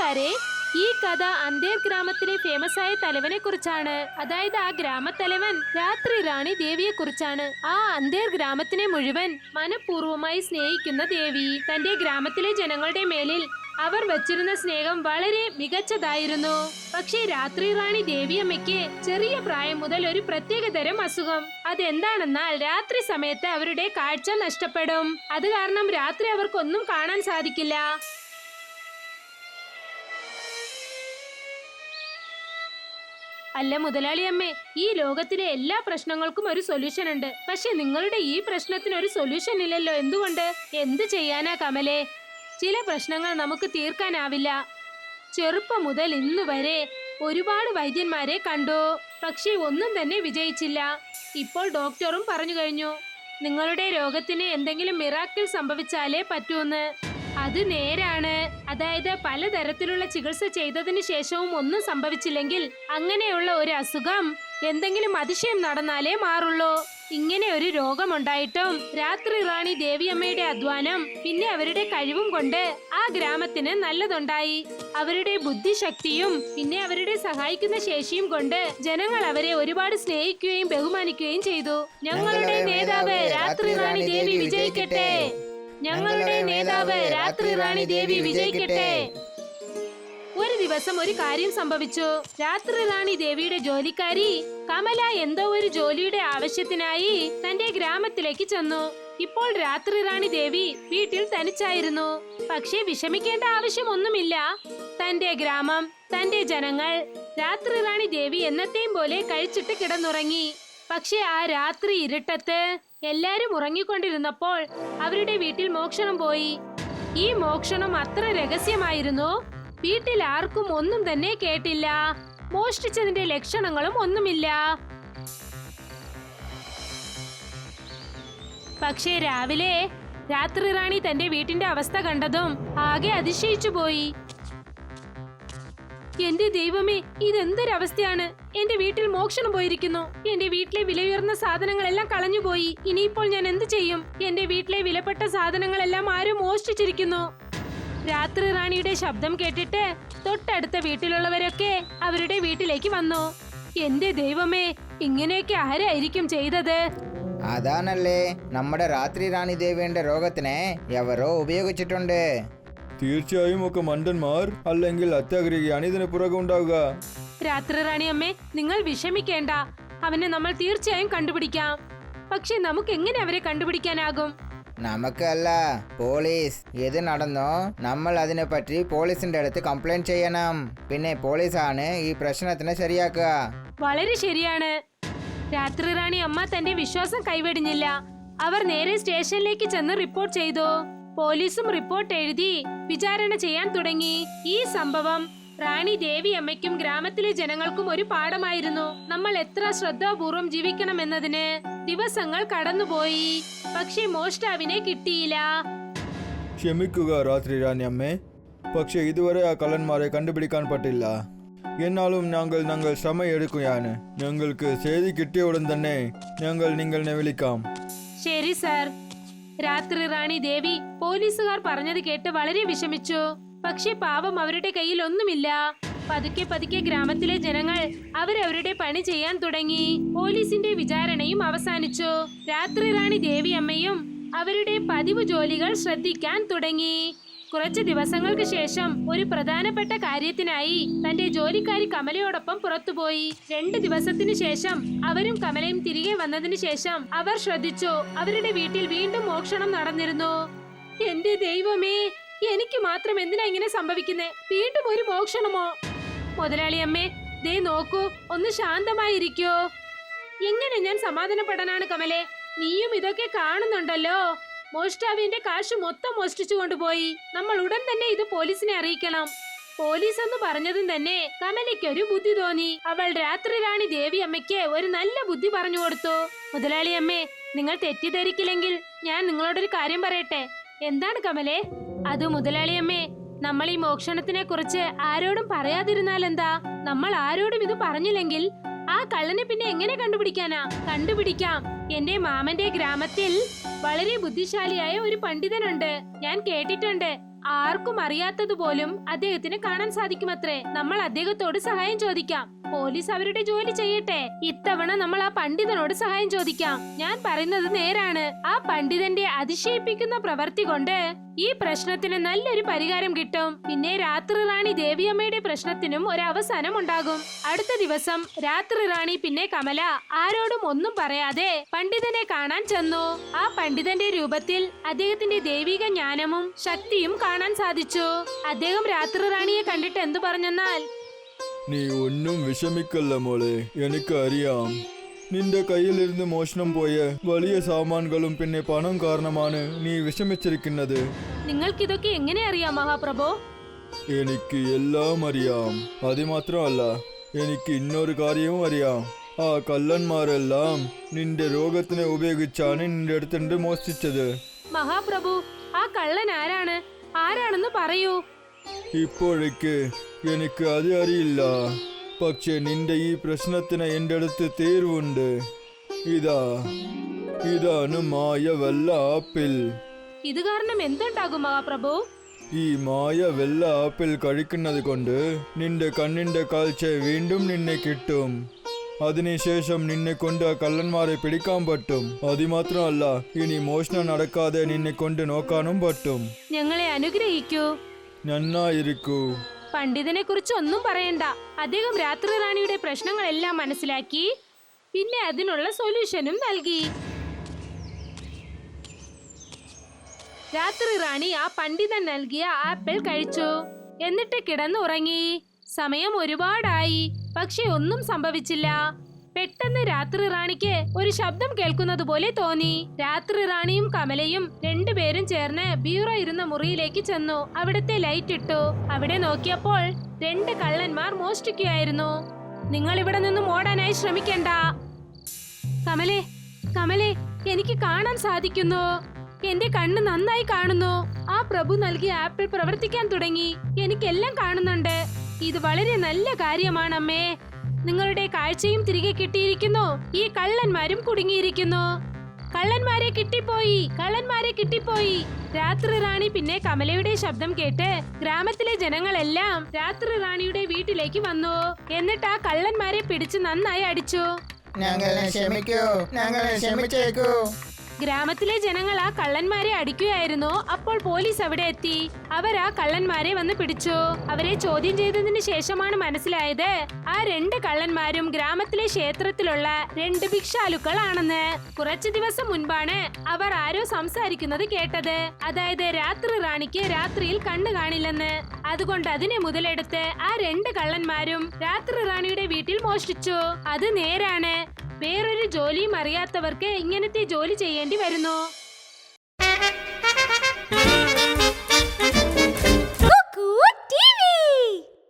കൂട്ടുകാരെ, ഈ കഥ അന്തേർ ഗ്രാമത്തിലെ ഫേമസ് ആയ തലവനെ കുറിച്ചാണ്. അതായത് ആ ഗ്രാമത്തലവൻ രാത്രി റാണി ദേവിയെ കുറിച്ചാണ്. ആ അന്തേർ ഗ്രാമത്തിനെ മുഴുവൻ മനഃപൂർവ്വമായി സ്നേഹിക്കുന്ന ദേവി തന്റെ ഗ്രാമത്തിലെ ജനങ്ങളുടെ മേലിൽ അവർ വച്ചിരുന്ന സ്നേഹം വളരെ മികച്ചതായിരുന്നു. പക്ഷേ രാത്രി റാണി ദേവിയമ്മയ്ക്ക് ചെറിയ പ്രായം മുതൽ ഒരു പ്രത്യേക തരം അസുഖം. അതെന്താണെന്നാൽ രാത്രി സമയത്ത് അവരുടെ കാഴ്ച നഷ്ടപ്പെടും. അത് കാരണം രാത്രി അവർക്കൊന്നും കാണാൻ സാധിക്കില്ല. അല്ല മുതലാളിയമ്മേ, ഈ ലോകത്തിലെ എല്ലാ പ്രശ്നങ്ങൾക്കും ഒരു സൊല്യൂഷൻ ഉണ്ട്. പക്ഷെ നിങ്ങളുടെ ഈ പ്രശ്നത്തിന് ഒരു സൊല്യൂഷൻ ഇല്ലല്ലോ. എന്തുകൊണ്ട്? എന്ത് ചെയ്യാനാ കമലേ? ചില പ്രശ്നങ്ങൾ നമുക്ക് തീർക്കാനാവില്ല. ചെറുപ്പം മുതൽ ഇന്നു വരെ ഒരുപാട് വൈദ്യന്മാരെ കണ്ടു, പക്ഷേ ഒന്നും തന്നെ വിജയിച്ചില്ല. ഇപ്പോൾ ഡോക്ടറും പറഞ്ഞു കഴിഞ്ഞു, നിങ്ങളുടെ രോഗത്തിന് എന്തെങ്കിലും മിറാക്കിൾ സംഭവിച്ചാലേ പറ്റൂന്ന്. അത് നേരാണ്. അതായത് പലതരത്തിലുള്ള ചികിത്സ ചെയ്തതിന് ശേഷവും ഒന്നും സംഭവിച്ചില്ലെങ്കിൽ അങ്ങനെയുള്ള ഒരു അസുഖം എന്തെങ്കിലും അതിശയം നടന്നാലേ മാറുള്ളൂ. ഇങ്ങനെ ഒരു രോഗമുണ്ടായിട്ടും രാത്രി റാണി ദേവിയമ്മയുടെ അധ്വാനം പിന്നെ അവരുടെ കഴിവും കൊണ്ട് ആ ഗ്രാമത്തിന് നല്ലതുണ്ടായി. അവരുടെ ബുദ്ധിശക്തിയും പിന്നെ അവരുടെ സഹായിക്കുന്ന ശേഷിയും കൊണ്ട് ജനങ്ങൾ അവരെ ഒരുപാട് സ്നേഹിക്കുകയും ബഹുമാനിക്കുകയും ചെയ്തു. ഞങ്ങളുടെ നേതാവ് രാത്രി റാണി ദേവി വിജയിക്കട്ടെ! ഞങ്ങളുടെ നേതാവ് രാത്രി റാണി ദേവി വിജയിക്കട്ടെ! ഒരു ദിവസം ഒരു കാര്യം സംഭവിച്ചു. രാത്രി റാണി ദേവിയുടെ ജോലിക്കാരി കമല എന്തോ ഒരു ജോലിയുടെ ആവശ്യത്തിനായി തന്റെ ഗ്രാമത്തിലേക്ക് ചെന്നു. ഇപ്പോൾ രാത്രി റാണി ദേവി വീട്ടിൽ തനിച്ചായിരുന്നു. പക്ഷേ വിഷമിക്കേണ്ട ആവശ്യമൊന്നുമില്ല. തന്റെ ഗ്രാമം, തന്റെ ജനങ്ങൾ രാത്രി റാണി ദേവി എന്നത്തെയും പോലെ കഴിച്ചിട്ട് കിടന്നുറങ്ങി. പക്ഷെ ആ രാത്രി ഇരുട്ടത്ത് എല്ലാരും ഉറങ്ങിക്കൊണ്ടിരുന്നപ്പോൾ അവരുടെ വീട്ടിൽ മോഷണം പോയി. ഈ മോഷണം അത്ര രഹസ്യമായിരുന്നു, വീട്ടിൽ ആർക്കും ഒന്നും തന്നെ കേട്ടില്ല. മോഷ്ടിച്ചതിന്റെ ലക്ഷണങ്ങളും ഒന്നുമില്ല. പക്ഷേ രാവിലെ രാത്രി റാണി തന്റെ വീട്ടിന്റെ അവസ്ഥ കണ്ടതും ആകെ അതിശയിച്ചു പോയി. എന്റെ ദൈവമേ, ഇതെന്തൊരവസ്ഥയാണ്! എന്റെ വീട്ടിൽ മോഷണം പോയിരിക്കുന്നു. എന്റെ വീട്ടിലെ വിലയുയർന്ന സാധനങ്ങളെല്ലാം കളഞ്ഞുപോയി. ഇനിയിപ്പോൾ ഞാൻ എന്ത് ചെയ്യും? എന്റെ വീട്ടിലെ വിലപ്പെട്ട സാധനങ്ങളെല്ലാം ആരും മോഷ്ടിച്ചിരിക്കുന്നു. രാത്രി റാണിയുടെ ശബ്ദം കേട്ടിട്ട് തൊട്ടടുത്ത വീട്ടിലുള്ളവരൊക്കെ അവരുടെ വീട്ടിലേക്ക് വന്നു. എന്റെ ദൈവമേ, ഇങ്ങനെയൊക്കെ ആരായിരിക്കും ചെയ്തത്? അതാണല്ലേ നമ്മുടെ രാത്രി റാണി ദേവിയുടെ രോഗത്തിനെ എവരോ ഉപയോഗിച്ചിട്ടുണ്ട്. തീർച്ചയായും ഒക്കെ മണ്ടന്മാർ അല്ലെങ്കിൽ അത്യാഗ്രഹിയാണ് ഇതിന് പുറകെ ഉണ്ടാവുക. രാത്രി റാണി അമ്മേ, നിങ്ങൾ വിഷമിക്കേണ്ട. അവനെ നമ്മൾ തീർച്ചയായും കണ്ടുപിടിക്കാം. പക്ഷെ നമുക്ക് എങ്ങനെ അവരെ കണ്ടുപിടിക്കാനാകും? നമുക്കല്ല, പോലീസ്. ഇത് നടന്നോ നമ്മൾ അതിനെ പറ്റി പോലീസിന്റെ അടുത്ത് കംപ്ലൈന്റ് ചെയ്യണം. പിന്നെ പോലീസാണ് ഈ പ്രശ്നത്തിനെ ശരിയാക്കുക. വളരെ ശരിയാണ്. രാത്രി റാണി അമ്മ തന്റെ വിശ്വാസം കൈവെടിഞ്ഞില്ല. അവർ നേരെ സ്റ്റേഷനിലേക്ക് ചെന്ന് റിപ്പോർട്ട് ചെയ്തു. പോലീസും റിപ്പോർട്ട് എഴുതി വിചാരണ ചെയ്യാൻ തുടങ്ങി. ഈ സംഭവം റാണി ദേവി അമ്മയ്ക്കും ഗ്രാമത്തിലെ ജനങ്ങൾക്കും ഒരു പാഠമായിരുന്നു. നമ്മൾ എത്ര ശ്രദ്ധാപൂർവം ജീവിക്കണം എന്നതിന്. ദിവസങ്ങൾ കടന്നുപോയി, പക്ഷെ മോഷ്ടാവിനെ കിട്ടിയില്ല. ക്ഷമിക്കുക രാത്രി റാണി അമ്മേ, പക്ഷെ ഇതുവരെ ആ കള്ളന്മാരെ കണ്ടുപിടിക്കാൻ പറ്റില്ല. എന്നാലും ഞങ്ങൾ ശ്രമയെടുക്കുകയാണ്. ഞങ്ങൾക്ക് ചെയ്തി കിട്ടിയ ഉടൻ തന്നെ ഞങ്ങൾ നിങ്ങളെ വിളിക്കാം. ശരി സർ. രാത്രി റാണി ദേവി പോലീസുകാർ പറഞ്ഞത് കേട്ട് വളരെ വിഷമിച്ചു. പക്ഷെ പാവം അവരുടെ കയ്യിൽ ഒന്നുമില്ല. പതുക്കെ പതുക്കെ ഗ്രാമത്തിലെ ജനങ്ങൾ അവരവരുടെ പണി ചെയ്യാൻ തുടങ്ങി. പോലീസിന്റെ വിചാരണയും അവസാനിച്ചു. രാത്രി റാണി ദേവി അമ്മയും അവരുടെ പതിവ് ജോലികൾ ശ്രദ്ധിക്കാൻ തുടങ്ങി. കുറച്ച് ദിവസങ്ങൾക്ക് ശേഷം ഒരു പ്രധാനപ്പെട്ട കാര്യത്തിനായി തന്റെ ജോലിക്കാരി കമലയോടൊപ്പം പുറത്തുപോയി. 2 ദിവസത്തിനു ശേഷം അവരും കമലയും തിരികെ വന്നതിന് ശേഷം അവർ ശ്രദ്ധിച്ചു, അവരുടെ വീട്ടിൽ വീണ്ടും മോഷണം നടന്നിരുന്നു. എന്റെ ദൈവമേ, എനിക്ക് മാത്രം എന്തിനാ ഇങ്ങനെ സംഭവിക്കുന്നേ? വീണ്ടും ഒരു മോഷണമോ? മുതലാളിയമ്മേ, ദേ നോക്കൂ, ഒന്ന് ശാന്തമായിരിക്കോ. എങ്ങനെ ഞാൻ സമാധാനപ്പെടാനാണ് കമലേ? നീയും ഇതൊക്കെ കാണുന്നുണ്ടല്ലോ. മോഷ്ടാവിന്റെ കാശ് മൊത്തം മോഷ്ടിച്ചു കൊണ്ടുപോയി. നമ്മൾ ഉടൻ തന്നെ ഇത് പോലീസിനെ അറിയിക്കണം. പോലീസ് എന്ന് പറഞ്ഞതും തന്നെ കമലയ്ക്ക് ഒരു ബുദ്ധി തോന്നി. അവൾ രാത്രി റാണി ദേവി അമ്മയ്ക്ക് ഒരു നല്ല ബുദ്ധി പറഞ്ഞു കൊടുത്തു. മുതലാളി അമ്മേ, നിങ്ങൾ തെറ്റിദ്ധരിക്കില്ലെങ്കിൽ ഞാൻ നിങ്ങളോടൊരു കാര്യം പറയട്ടെ. എന്താണ് കമലേ? അത് മുതലാളി അമ്മേ, നമ്മൾ ഈ മോഷണത്തിനെ കുറിച്ച് ആരോടും പറയാതിരുന്നാൽ എന്താ? നമ്മൾ ആരോടും ഇത് പറഞ്ഞില്ലെങ്കിൽ ആ കള്ളനെ പിന്നെ എങ്ങനെ കണ്ടുപിടിക്കാനാ? കണ്ടുപിടിക്കാം. എന്റെ മാമന്റെ ഗ്രാമത്തിൽ വളരെ ബുദ്ധിശാലിയായ ഒരു പണ്ഡിതനുണ്ട്. ഞാൻ കേട്ടിട്ടുണ്ട്. ആർക്കും അറിയാത്തതുപോലും അദ്ദേഹത്തിന് കാണാൻ സാധിക്കുമത്രേ. നമ്മൾ അദ്ദേഹത്തോട് സഹായം ചോദിക്കാം. പോലീസ് അവരുടെ ജോലി ചെയ്യട്ടെ. ഇത്തവണ നമ്മൾ ആ പണ്ഡിതനോട് സഹായം ചോദിക്കാം. ഞാൻ പറയുന്നത് നേരാണ്. ആ പണ്ഡിതന്റെ അതിശയിപ്പിക്കുന്ന പ്രവൃത്തി കൊണ്ട് ഈ പ്രശ്നത്തിന് നല്ലൊരു പരിഹാരം കിട്ടും. പിന്നെ രാത്രി റാണി ദേവിയമ്മയുടെ പ്രശ്നത്തിനും ഒരു അവസാനം ഉണ്ടാകും. അടുത്ത ദിവസം രാത്രി റാണി പിന്നെ കമല ആരോടും ഒന്നും പറയാതെ പണ്ഡിതനെ കാണാൻ ചെന്നു. ആ പണ്ഡിതന്റെ രൂപത്തിൽ അദ്ദേഹത്തിന്റെ ദൈവിക ജ്ഞാനവും ശക്തിയും കാണാൻ സാധിച്ചു. അദ്ദേഹം രാത്രി റാണിയെ കണ്ടിട്ട് എന്തു പറഞ്ഞെന്നാൽ, നീ ഒന്നും വിഷമിക്കല്ല മോളെ, എനിക്കറിയാം നിന്റെ കയ്യിലിരുന്ന് മോഷണം പോയ വലിയ സാമാനുകളും പിന്നെ പണം കാരണമാണ് നീ വിഷമിച്ചിരിക്കുന്നത്. നിങ്ങൾക്കിതൊക്കെ എങ്ങനെ അറിയാം മഹാപ്രഭു? എനിക്ക് എല്ലാം അറിയാം. അത് മാത്രമല്ല, എനിക്ക് ഇന്നൊരു കാര്യവും അറിയാം. ആ കള്ളന്മാരെല്ലാം നിന്റെ രോഗത്തിനെ ഉപയോഗിച്ചാണ് നിന്റെ അടുത്തുണ്ട് മോഷ്ടിച്ചത്. മഹാപ്രഭു, ആ കള്ളൻ ആരാണെന്ന് പറയൂ. ഇപ്പോഴേക്ക് എനിക്ക് അത് അറിയില്ല. പക്ഷെ നിന്റെ ഈ പ്രശ്നത്തിന് എൻ്റെ അടുത്ത് തീർവുണ്ട്. ഇതാണ് മായ വെള്ള ആപ്പിൾ. ഇത് കാരണം എന്തുണ്ടാകും മഹാപ്രഭു? ഈ മായ വെള്ള ആപ്പിൾ കഴിക്കുന്നത് കൊണ്ട് നിന്റെ കണ്ണിന്റെ കാഴ്ച വീണ്ടും നിന്നെ കിട്ടും. അതിനുശേഷം നിന്നെ കൊണ്ട് ആ കള്ളന്മാരെ പിടിക്കാൻ പറ്റും. അതുമാത്രമല്ല, ഇനി മോഷണം നടക്കാതെ നിന്നെ കൊണ്ട് നോക്കാനും പറ്റും. ഞങ്ങളെ അനുഗ്രഹിക്കൂ. നന്നായിരിക്കൂ. പണ്ഡിതനെ കുറിച്ച് ഒന്നും പറയണ്ട. അദ്ദേഹം രാത്രി റാണിയുടെ പ്രശ്നങ്ങളെല്ലാം മനസ്സിലാക്കി, പിന്നെ അതിനുള്ള സൊല്യൂഷനും നൽകി. രാത്രി റാണി ആ പണ്ഡിതൻ നൽകിയ ആപ്പിൾ കഴിച്ചു. എന്നിട്ട് കിടന്നുറങ്ങി. സമയം ഒരുപാടായി, പക്ഷെ ഒന്നും സംഭവിച്ചില്ല. പെട്ടെന്ന് രാത്രി റാണിക്ക് ഒരു ശബ്ദം കേൾക്കുന്നത് പോലെ തോന്നി. രാത്രി റാണിയും കമലയും രണ്ടുപേരും ചേർന്ന് ബ്യൂറോ ഇരുന്ന മുറിയിലേക്ക് ചെന്നു. അവിടുത്തെ ലൈറ്റ് ഇട്ടു. അവിടെ നോക്കിയപ്പോൾ 2 കള്ളന്മാർ മോഷ്ടിക്കുകയായിരുന്നു. നിങ്ങൾ ഇവിടെ നിന്നും ഓടാനായി ശ്രമിക്കണ്ട. കമലേ, എനിക്ക് കാണാൻ സാധിക്കുന്നു. എന്റെ കണ്ണ് നന്നായി കാണുന്നു. ആ പ്രഭു നൽകിയ ആപ്പിൾ പ്രവർത്തിക്കാൻ തുടങ്ങി. എനിക്കെല്ലാം കാണുന്നുണ്ട്. ഇത് വളരെ നല്ല കാര്യമാണമ്മേ. നിങ്ങളുടെ കാഴ്ചയും തിരികെ കിട്ടിയിരിക്കുന്നു. ഈ കള്ളന്മാരും കുടുങ്ങിയിരിക്കുന്നു. കള്ളന്മാരെ കിട്ടിപ്പോയി. രാത്രി റാണി പിന്നെ കമലയുടെ ശബ്ദം കേട്ട് ഗ്രാമത്തിലെ ജനങ്ങളെല്ലാം രാത്രി റാണിയുടെ വീട്ടിലേക്ക് വന്നു. എന്നിട്ട് ആ കള്ളന്മാരെ പിടിച്ച് നന്നായി അടിച്ചു. ഞങ്ങളെ ക്ഷമിച്ചേക്കൂ. ഗ്രാമത്തിലെ ജനങ്ങൾ ആ കള്ളന്മാരെ അടിക്കുകയായിരുന്നു. അപ്പോൾ പോലീസ് അവിടെ എത്തി. അവർ ആ കള്ളന്മാരെ വന്ന് പിടിച്ചു. അവരെ ചോദ്യം ചെയ്തതിന് ശേഷമാണ് മനസ്സിലായത് ആ 2 കള്ളന്മാരും ഗ്രാമത്തിലെ ക്ഷേത്രത്തിലുള്ള 2 ഭിക്ഷാലുക്കളാണെന്ന്. കുറച്ചു ദിവസം മുൻപാണ് അവർ ആരോ സംസാരിക്കുന്നത് കേട്ടത്. അതായത് രാത്രി റാണിക്ക് രാത്രിയിൽ കണ്ണു കാണില്ലെന്ന്. അതുകൊണ്ട് അതിനെ മുതലെടുത്ത് ആ 2 കള്ളന്മാരും രാത്രി റാണിയുടെ വീട്ടിൽ മോഷ്ടിച്ചു. അത് നേരാണ്. വേറൊരു ജോലിയും അറിയാത്തവർക്ക് ഇങ്ങനത്തെ ജോലി ചെയ്യേണ്ടി വരുന്നു.